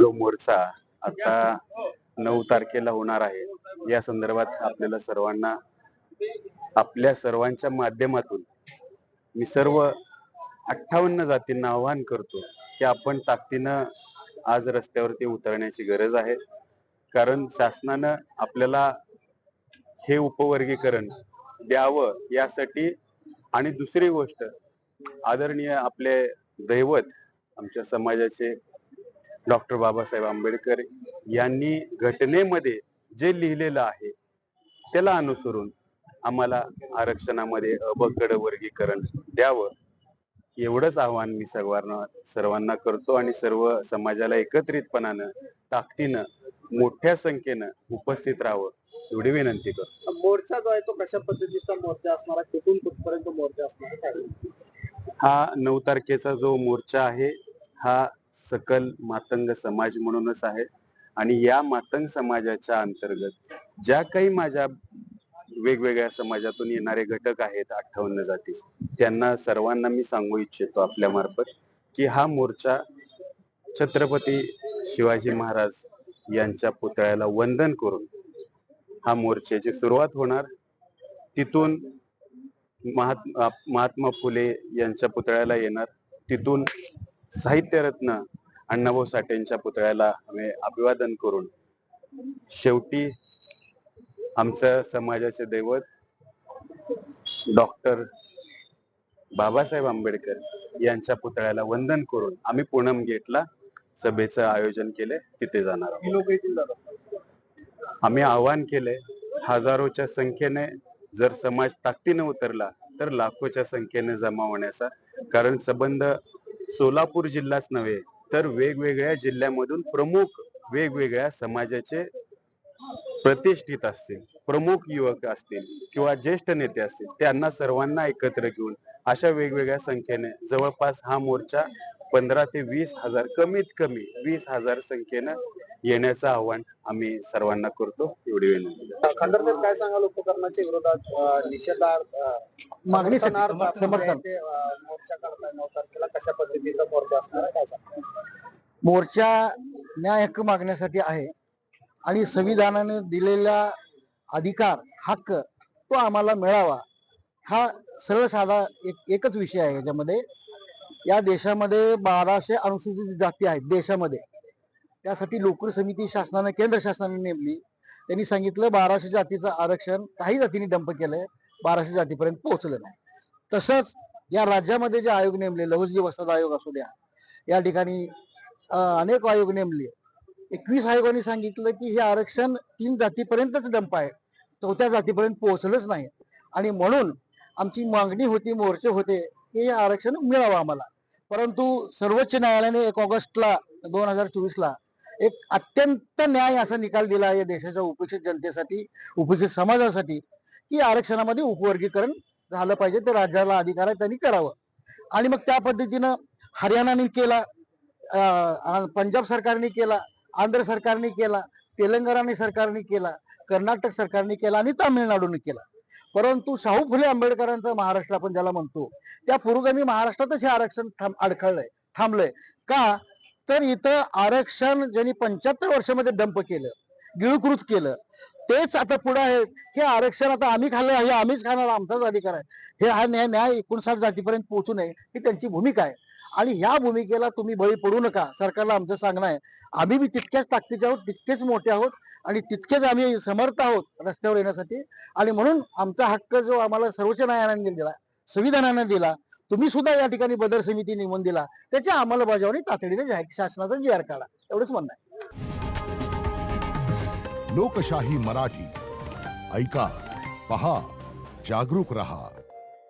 जो मोर्चा आता 9 तारखेला होणार आहे, या संदर्भात आपल्याला सर्वांना आपल्या सर्वांच्या माध्यमातून मी सर्व 58 जातींना आवाहन करतो की आपण ताकदीनं आज रस्त्यावरती उतरण्याची गरज आहे. कारण शासनानं आपल्याला हे उपवर्गीकरण द्यावं यासाठी, आणि दुसरी गोष्ट, आदरणीय आपले दैवत आमच्या समाजाचे डॉक्टर बाबासाहेब आंबेडकर यांनी घटनेमध्ये जे लिहिलेलं आहे त्याला अनुसरून आम्हाला आरक्षणामध्ये अबगड वर्गीकरण द्यावं, एवढंच आव्हान मी सर्वांना करतो आणि सर्व समाजाला एकत्रितपणानं ताकदीनं मोठ्या संख्येनं उपस्थित राहावं एवढी विनंती करतो. मोर्चा जो आहे तो कशा पद्धतीचा मोर्चा असणार आहे, कुठून कुठपर्यंत मोर्चा असणार आहे, काय? हा 9 तारखेचा जो मोर्चा आहे हा सकल मातंग समाज म्हणूनच आहे, आणि या मातंग समाजाच्या अंतर्गत ज्या काही माझ्या वेगवेगळ्या समाजातून येणारे घटक आहेत 58 जाती, त्यांना सर्वांना मी सांगू इच्छितो आपल्या मार्फत की हा मोर्चा छत्रपती शिवाजी महाराज यांच्या पुतळ्याला वंदन करून हा मोर्चाची सुरुवात होणार. तिथून महात्मा फुले यांच्या पुतळ्याला येणार, तिथून साहित्यरत्न अण्णाभाऊ साठेंच्या पुतळ्याला आम्ही अभिवादन करून शेवटी आमच्या समाजाचे दैवत डॉक्टर बाबासाहेब आंबेडकर यांच्या पुतळ्याला वंदन करून आम्ही पूनम गेटला सभेचं आयोजन केले, तिथे जाणार आहोत. आम्ही आवाहन केले हजारोच्या संख्येने जर समाज ताकदीने उतरला तर लाखोच्या संख्येने जमा होण्याचा, कारण संबंध सोलापूर जिल्हाच नव्हे तर वेगवेगळ्या जिल्ह्यामधून प्रमुख वेगवेगळ्या समाजाचे प्रतिष्ठित असतील, प्रमुख युवक असतील किंवा ज्येष्ठ नेते असतील, त्यांना सर्वांना एकत्र घेऊन अशा वेगवेगळ्या संख्येने जवळपास हा मोर्चा 15 ते 20 हजार, कमीत कमी 20 हजार संख्येनं येण्याचं आव्हान आम्ही सर्वांना करतो एवढी विनंती. खंडर साहेब, काय सांगाल उपकरणाच्या विरोधात निषेधार्थ मागणीसाठी मोर्चा करताय 9 तारखेला, कशा पद्धतीचा मोर्चा असणार आहे, काय सांगा? मोर्चा न्याय हक्क मागण्यासाठी आहे आणि संविधानाने दिलेला अधिकार हक्क तो आम्हाला मिळावा, हा सरळ साधा एकच विषय आहे. याच्यामध्ये या देशामध्ये 1200 अनुसूचित जाती आहेत देशामध्ये. त्यासाठी लोकरी समिती शासनाने, केंद्र शासनाने नेमली. त्यांनी सांगितलं 1200 जातीचं आरक्षण काही जातींनी डंप केलंय, 1200 जातीपर्यंत पोहोचलं नाही. तसंच या राज्यामध्ये जे आयोग नेमले, लहुजी वस्ताद आयोग असू द्या, या ठिकाणी अनेक आयोग नेमले. 21 आयोगांनी सांगितलं की हे आरक्षण 3 जातीपर्यंतच डंप आहे, 4थ्या जातीपर्यंत पोहोचलंच नाही. आणि म्हणून आमची मागणी होती, मोर्चे होते की हे आरक्षण मिळावं आम्हाला. परंतु सर्वोच्च न्यायालयाने 1 ऑगस्टला 2024ला एक अत्यंत न्याय असा निकाल दिला या देशाच्या उपेक्षित जनतेसाठी, उपेक्षित समाजासाठी, की आरक्षणामध्ये उपवर्गीकरण झालं पाहिजे, ते राज्याला अधिकार आहे त्यांनी करावं. आणि मग त्या पद्धतीनं हरियाणाने केला, पंजाब सरकारने केला, आंध्र सरकारने केला, तेलंगणा सरकारने केला, कर्नाटक सरकारने केला आणि तामिळनाडूने केला. परंतु शाहू फुले आंबेडकरांचा महाराष्ट्र आपण ज्याला म्हणतो, त्या पुरोगामी महाराष्ट्रातच हे आरक्षण थांबलंय का? तर इथं आरक्षण ज्यांनी 75 वर्षामध्ये डंप केलं, गिळकृत केलं, तेच आता पुढे आहे. हे आरक्षण आता आम्ही खाल्लं, हे आम्हीच खाणार, आमचाच अधिकार आहे, हे हा न्याय 59 जातीपर्यंत पोहोचू नये ही त्यांची भूमिका आहे. आणि ह्या भूमिकेला तुम्ही बळी पडू नका, सरकारला आमचं सांगणं आहे. आम्ही बी तितक्याच ताकदीचे आहोत, तितकेच मोठे आहोत आणि तितकेच आम्ही समर्थ आहोत रस्त्यावर येण्यासाठी. आणि म्हणून आमचा हक्क जो आम्हाला सर्वोच्च न्यायालयाने दिला, संविधानाने दिला, तुम्ही सुद्धा या ठिकाणी बदर समिती नेमून दिला, त्याची अंमलबजावणी तातडीने शासनाचा GR काढा, एवढंच म्हणणं आहे. लोकशाही मराठी ऐका, पहा, जागरूक रहा.